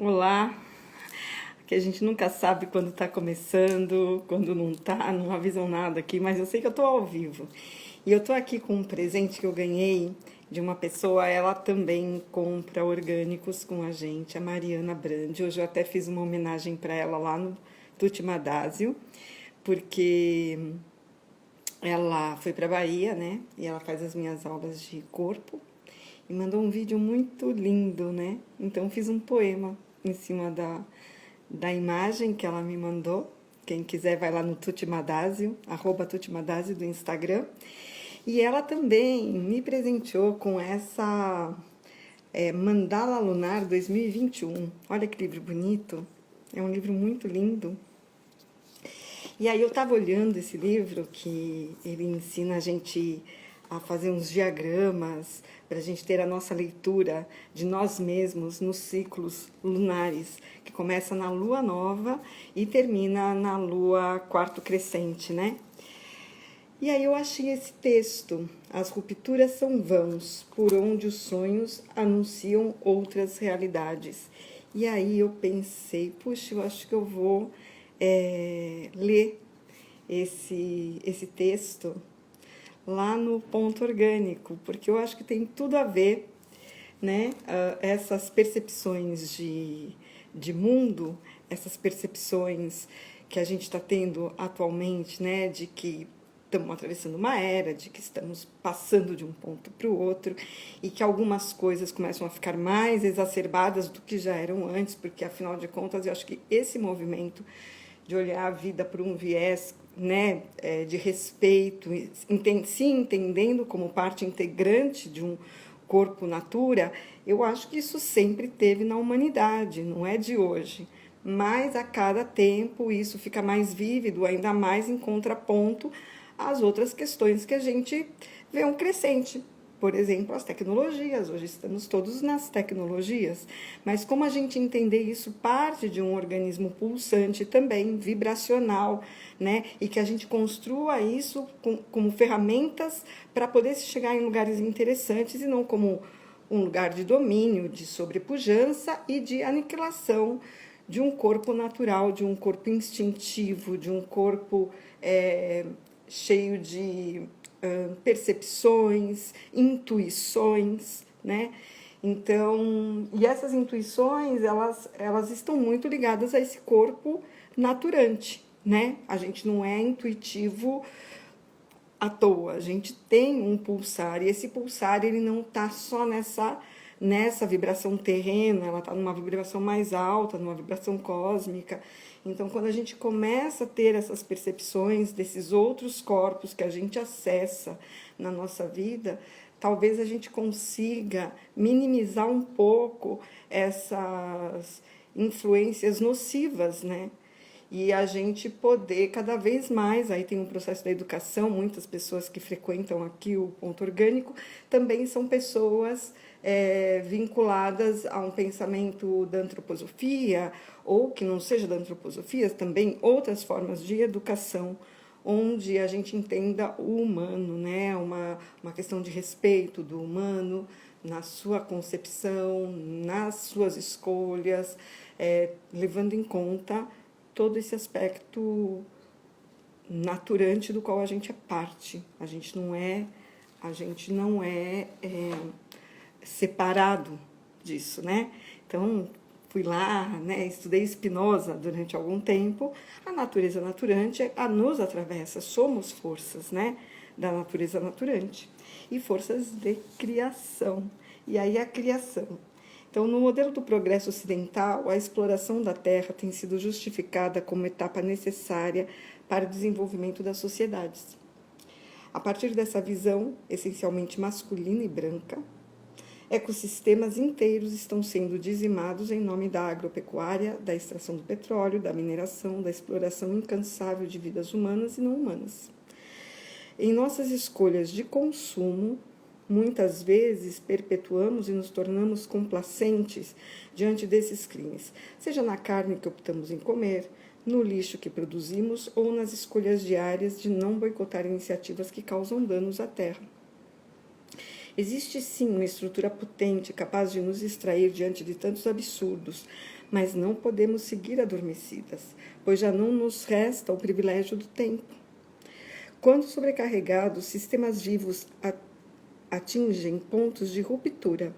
Olá, que a gente nunca sabe quando está começando, quando não está, não avisam nada aqui, mas eu sei que eu estou ao vivo. E eu estou aqui com um presente que eu ganhei de uma pessoa, ela também compra orgânicos com a gente, a Mariana Brandi. Hoje eu até fiz uma homenagem para ela lá no Tuti Madásio, porque ela foi para Bahia, né? E ela faz as minhas aulas de corpo e mandou um vídeo muito lindo, né? Então fiz um poema em cima da imagem que ela me mandou. Quem quiser vai lá no Tuti Madásio, @TutiMadásio do Instagram. E ela também me presenteou com essa Mandala Lunar 2021. Olha que livro bonito. É um livro muito lindo. E aí eu estava olhando esse livro que ele ensina a gente a fazer uns diagramas para a gente ter a nossa leitura de nós mesmos nos ciclos lunares, que começa na lua nova e termina na lua quarto crescente, né? E aí eu achei esse texto: as rupturas são vãos, por onde os sonhos anunciam outras realidades. E aí eu pensei, puxa, eu acho que eu vou ler esse texto lá no Ponto Orgânico, porque eu acho que tem tudo a ver, né? Essas percepções de mundo, essas percepções que a gente está tendo atualmente, né? De que estamos atravessando uma era, de que estamos passando de um ponto para o outro e que algumas coisas começam a ficar mais exacerbadas do que já eram antes, porque afinal de contas eu acho que esse movimento de olhar a vida por um viés, né, de respeito, se entendendo como parte integrante de um corpo natura, eu acho que isso sempre teve na humanidade, não é de hoje. Mas a cada tempo isso fica mais vívido, ainda mais em contraponto às outras questões que a gente vê um crescente. Por exemplo, as tecnologias. Hoje estamos todos nas tecnologias. Mas como a gente entender isso parte de um organismo pulsante também, vibracional, né? E que a gente construa isso como ferramentas para poder chegar em lugares interessantes e não como um lugar de domínio, de sobrepujança e de aniquilação de um corpo natural, de um corpo instintivo, de um corpo cheio de percepções, intuições, né? Então, e essas intuições, elas estão muito ligadas a esse corpo naturante, né? A gente não é intuitivo à toa, a gente tem um pulsar, e esse pulsar ele não está só nessa vibração terrena, ela está numa vibração mais alta, numa vibração cósmica. Então, quando a gente começa a ter essas percepções desses outros corpos que a gente acessa na nossa vida, talvez a gente consiga minimizar um pouco essas influências nocivas, né? E a gente poder cada vez mais, aí tem um processo da educação, muitas pessoas que frequentam aqui o Ponto Orgânico também são pessoas vinculadas a um pensamento da antroposofia, ou que não seja da antroposofia, também outras formas de educação, onde a gente entenda o humano, né? Uma questão de respeito do humano na sua concepção, nas suas escolhas, levando em conta todo esse aspecto naturante do qual a gente é parte. A gente não é separado disso, né? Então, fui lá, né, estudei Spinoza durante algum tempo. A natureza naturante nos atravessa, somos forças, né, da natureza naturante e forças de criação. E aí a criação. Então, no modelo do progresso ocidental, a exploração da terra tem sido justificada como etapa necessária para o desenvolvimento das sociedades. A partir dessa visão, essencialmente masculina e branca, ecossistemas inteiros estão sendo dizimados em nome da agropecuária, da extração do petróleo, da mineração, da exploração incansável de vidas humanas e não humanas. Em nossas escolhas de consumo, muitas vezes perpetuamos e nos tornamos complacentes diante desses crimes, seja na carne que optamos em comer, no lixo que produzimos ou nas escolhas diárias de não boicotar iniciativas que causam danos à terra. Existe sim uma estrutura potente capaz de nos extrair diante de tantos absurdos, mas não podemos seguir adormecidas, pois já não nos resta o privilégio do tempo. Quando sobrecarregados, sistemas vivos atingem pontos de ruptura.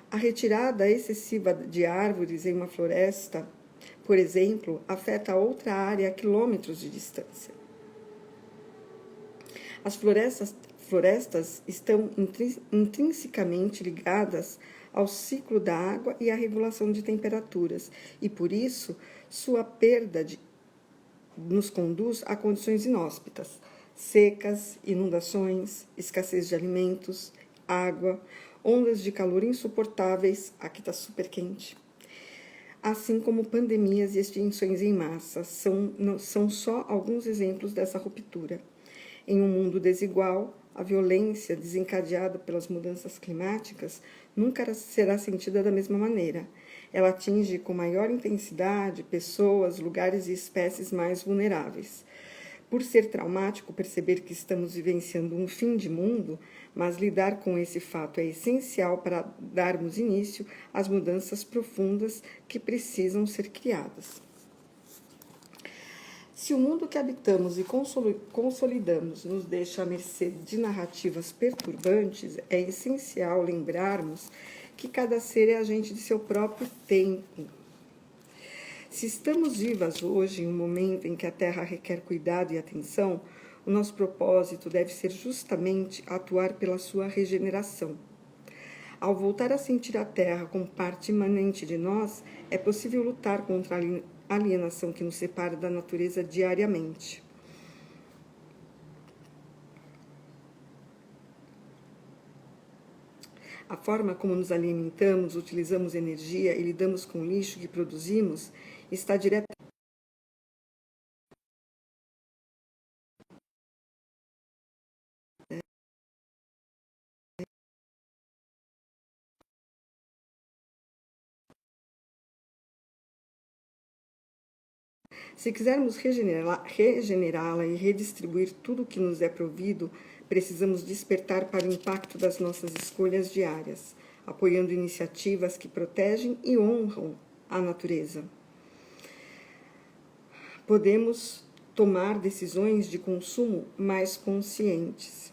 A retirada excessiva de árvores em uma floresta, por exemplo, afeta outra área a quilômetros de distância. As florestas estão intrinsecamente ligadas ao ciclo da água e à regulação de temperaturas, e por isso sua perda nos conduz a condições inóspitas, secas, inundações, escassez de alimentos, água, ondas de calor insuportáveis, aqui está super quente, assim como pandemias e extinções em massa, são só alguns exemplos dessa ruptura. Em um mundo desigual, a violência desencadeada pelas mudanças climáticas nunca será sentida da mesma maneira. Ela atinge com maior intensidade pessoas, lugares e espécies mais vulneráveis. Por ser traumático perceber que estamos vivenciando um fim de mundo, mas lidar com esse fato é essencial para darmos início às mudanças profundas que precisam ser criadas. Se o mundo que habitamos e consolidamos nos deixa à mercê de narrativas perturbantes, é essencial lembrarmos que cada ser é agente de seu próprio tempo. Se estamos vivas hoje, em um momento em que a Terra requer cuidado e atenção, o nosso propósito deve ser justamente atuar pela sua regeneração. Ao voltar a sentir a Terra como parte imanente de nós, é possível lutar contra a alienação que nos separa da natureza diariamente. A forma como nos alimentamos, utilizamos energia e lidamos com o lixo que produzimos está diretamente Se quisermos regenerá-la e redistribuir tudo o que nos é provido, precisamos despertar para o impacto das nossas escolhas diárias, apoiando iniciativas que protegem e honram a natureza. Podemos tomar decisões de consumo mais conscientes.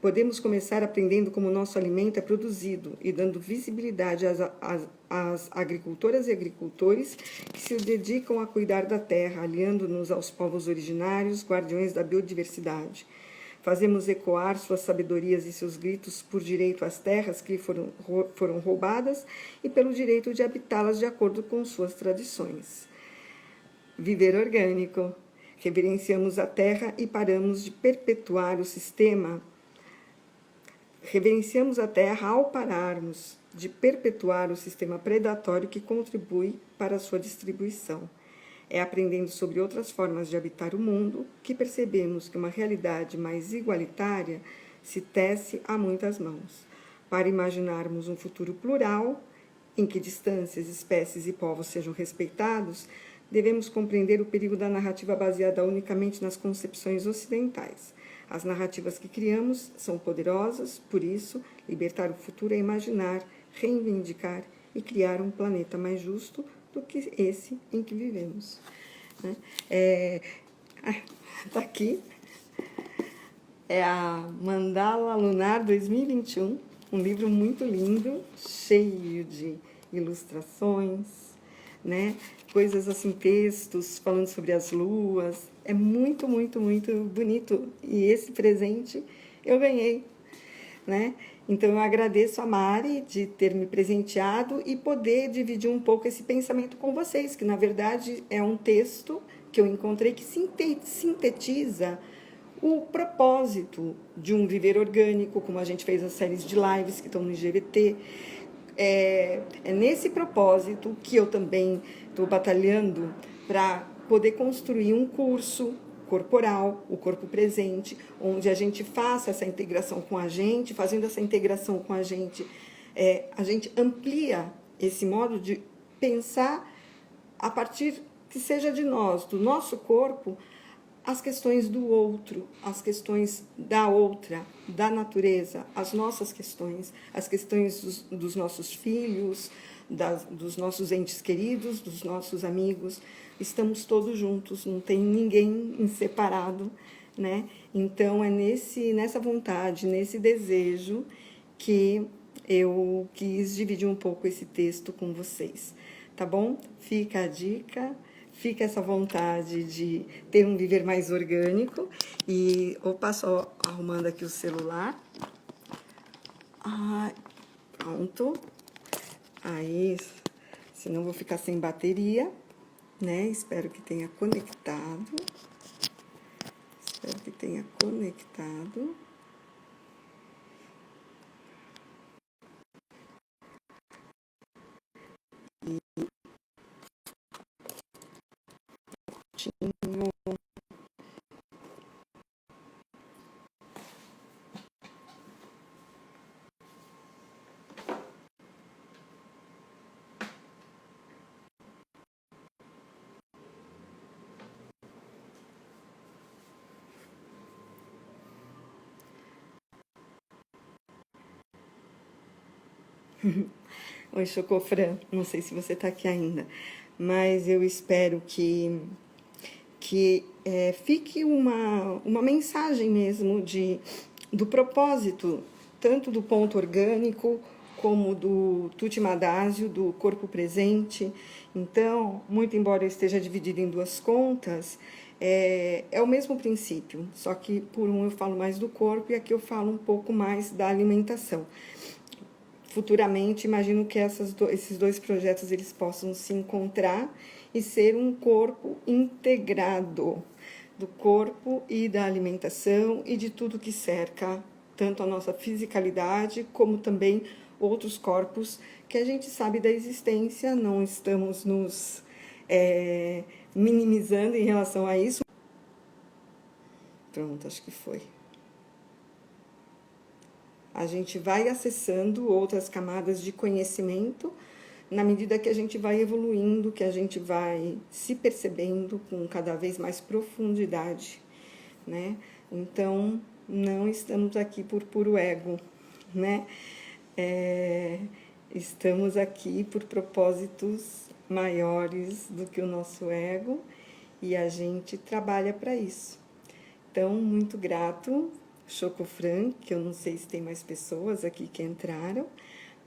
Podemos começar aprendendo como o nosso alimento é produzido e dando visibilidade às agricultoras e agricultores que se dedicam a cuidar da terra, aliando-nos aos povos originários, guardiões da biodiversidade. Fazemos ecoar suas sabedorias e seus gritos por direito às terras que foram roubadas e pelo direito de habitá-las de acordo com suas tradições. Viver orgânico. Reverenciamos a terra e paramos de perpetuar o sistema. Reverenciamos a terra ao pararmos de perpetuar o sistema predatório que contribui para a sua distribuição. É aprendendo sobre outras formas de habitar o mundo que percebemos que uma realidade mais igualitária se tece a muitas mãos. Para imaginarmos um futuro plural, em que distâncias, espécies e povos sejam respeitados, devemos compreender o perigo da narrativa baseada unicamente nas concepções ocidentais. As narrativas que criamos são poderosas, por isso, libertar o futuro é imaginar, reivindicar e criar um planeta mais justo do que esse em que vivemos. Está aqui, é a Mandala Lunar 2021, um livro muito lindo, cheio de ilustrações, né? Coisas assim, textos falando sobre as luas. É muito, muito, muito bonito. E esse presente eu ganhei, né? Então, eu agradeço a Mari de ter me presenteado e poder dividir um pouco esse pensamento com vocês, que, na verdade, é um texto que eu encontrei que sintetiza o propósito de um viver orgânico, como a gente fez as séries de lives que estão no IGVT. É nesse propósito que eu também estou batalhando para poder construir um curso corporal, o corpo presente, onde a gente faça essa integração com a gente, fazendo essa integração com a gente amplia esse modo de pensar a partir que seja de nós, do nosso corpo, as questões do outro, as questões da outra, da natureza, as nossas questões, as questões dos nossos filhos, dos nossos entes queridos, dos nossos amigos. Estamos todos juntos, não tem ninguém em separado, né? Então é nessa vontade, nesse desejo que eu quis dividir um pouco esse texto com vocês, tá bom? Fica a dica. Fica essa vontade de ter um viver mais orgânico. E opa, só arrumando aqui o celular. Ah, pronto. Aí, senão vou ficar sem bateria, né? Espero que tenha conectado. Espero que tenha conectado. Oi, Chocofran, não sei se você está aqui ainda, mas eu espero que fique uma mensagem mesmo do propósito, tanto do ponto orgânico como do Tuti Madásio, do corpo presente. Então, muito embora eu esteja dividido em duas contas, é o mesmo princípio, só que por um eu falo mais do corpo e aqui eu falo um pouco mais da alimentação. Futuramente, imagino que esses dois projetos eles possam se encontrar e ser um corpo integrado do corpo e da alimentação e de tudo que cerca tanto a nossa fisicalidade como também outros corpos que a gente sabe da existência, não estamos nos minimizando em relação a isso. Pronto, acho que foi. A gente vai acessando outras camadas de conhecimento na medida que a gente vai evoluindo, que a gente vai se percebendo com cada vez mais profundidade, né? Então, não estamos aqui por puro ego, né? Estamos aqui por propósitos maiores do que o nosso ego e a gente trabalha para isso. Então, muito grato, Chocofran, que eu não sei se tem mais pessoas aqui que entraram,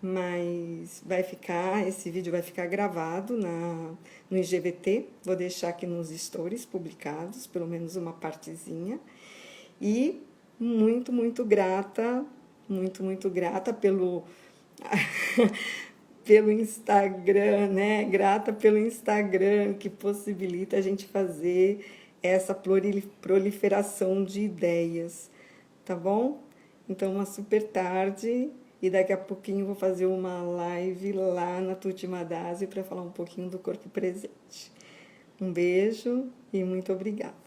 mas esse vídeo vai ficar gravado no IGVT, vou deixar aqui nos stories publicados, pelo menos uma partezinha, e muito grata, muito grata pelo pelo Instagram, né? Grata pelo Instagram que possibilita a gente fazer essa proliferação de ideias, tá bom? Então, uma super tarde e daqui a pouquinho vou fazer uma live lá na Tuti Madásio para falar um pouquinho do corpo presente. Um beijo e muito obrigada.